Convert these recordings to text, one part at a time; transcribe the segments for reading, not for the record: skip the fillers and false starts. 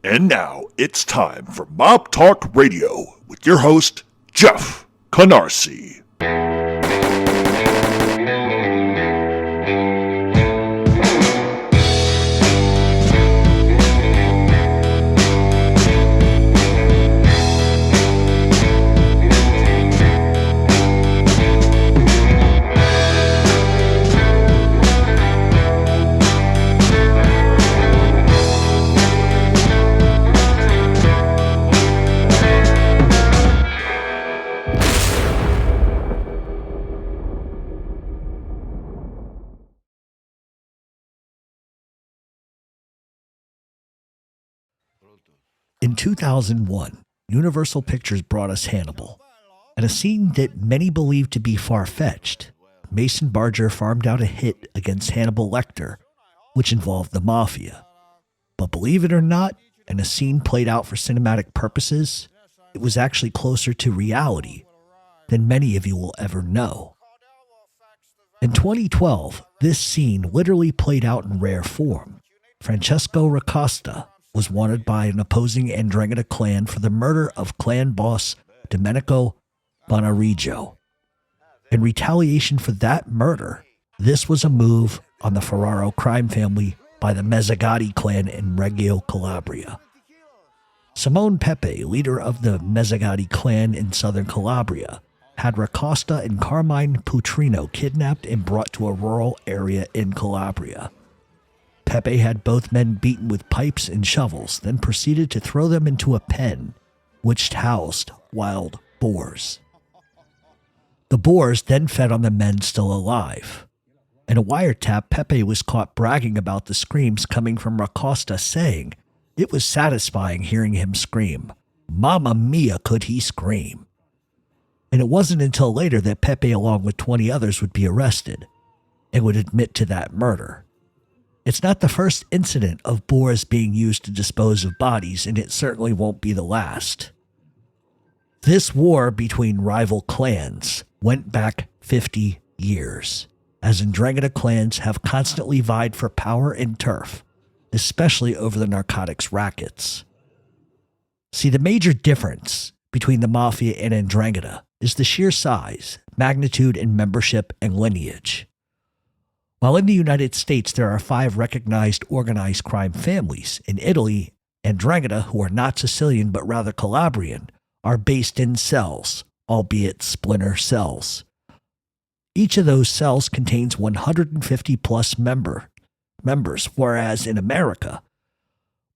And now it's time for Mob Talk Radio with your host, Jeff Canarsie. In 2001, Universal Pictures brought us Hannibal, and a scene that many believed to be far-fetched. Mason Barger farmed out a hit against Hannibal Lecter, which involved the Mafia. But believe it or not, and a scene played out for cinematic purposes, it was actually closer to reality than many of you will ever know. In 2012, this scene literally played out in rare form. Francesco Raccosta was wanted by an opposing 'Ndrangheta clan for the murder of clan boss Domenico Bonarrigo. In retaliation for that murder, this was a move on the Ferraro Crime Family by the Mazzagatti clan in Reggio, Calabria. Simone Pepe, leader of the Mazzagatti clan in southern Calabria, had Raccosta and Carmine Putrino kidnapped and brought to a rural area in Calabria. Pepe had both men beaten with pipes and shovels, then proceeded to throw them into a pen, which housed wild boars. The boars then fed on the men still alive. In a wiretap, Pepe was caught bragging about the screams coming from Raccosta, saying it was satisfying hearing him scream. Mamma mia, could he scream? And it wasn't until later that Pepe, along with 20 others, would be arrested and would admit to that murder. It's not the first incident of boars being used to dispose of bodies, and it certainly won't be the last. This war between rival clans went back 50 years, as 'Ndrangheta clans have constantly vied for power and turf, especially over the narcotics rackets. See, the major difference between the Mafia and 'Ndrangheta is the sheer size, magnitude, and membership and lineage. While in the United States there are 5 recognized organized crime families, in Italy, 'Ndrangheta, who are not Sicilian but rather Calabrian, are based in cells, albeit splinter cells. Each of those cells contains 150 plus members, whereas in America,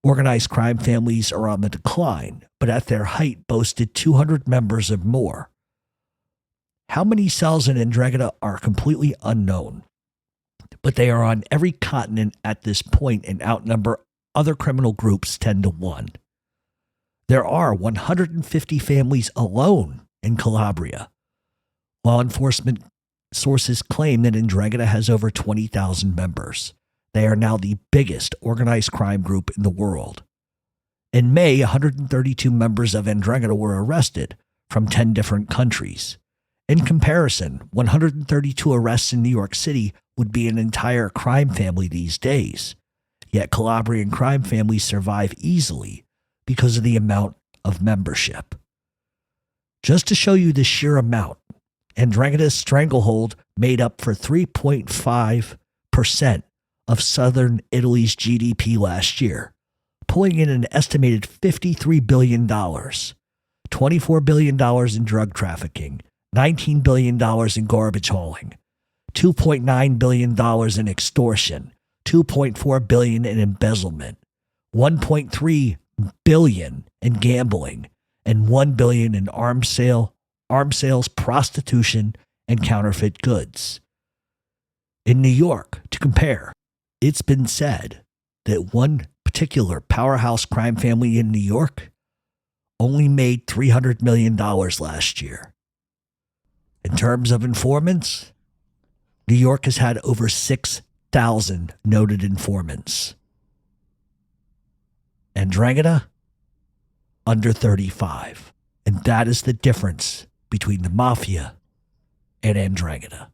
organized crime families are on the decline, but at their height boasted 200 members or more. How many cells in 'Ndrangheta are completely unknown, but they are on every continent at this point and outnumber other criminal groups 10 to 1. There are 150 families alone in Calabria. Law enforcement sources claim that 'Ndrangheta has over 20,000 members. They are now the biggest organized crime group in the world. In May, 132 members of 'Ndrangheta were arrested from 10 different countries. In comparison, 132 arrests in New York City would be an entire crime family these days. Yet Calabrian crime families survive easily because of the amount of membership. Just to show you the sheer amount, 'Ndrangheta's stranglehold made up for 3.5% of southern Italy's GDP last year, pulling in an estimated $53 billion, $24 billion in drug trafficking, $19 billion in garbage hauling, $2.9 billion in extortion, $2.4 billion in embezzlement, $1.3 billion in gambling, and $1 billion in arms sales, prostitution, and counterfeit goods. In New York, to compare, it's been said that one particular powerhouse crime family in New York only made $300 million last year. In terms of informants, New York has had over 6,000 noted informants. 'Ndrangheta, under 35. And that is the difference between the Mafia and 'Ndrangheta.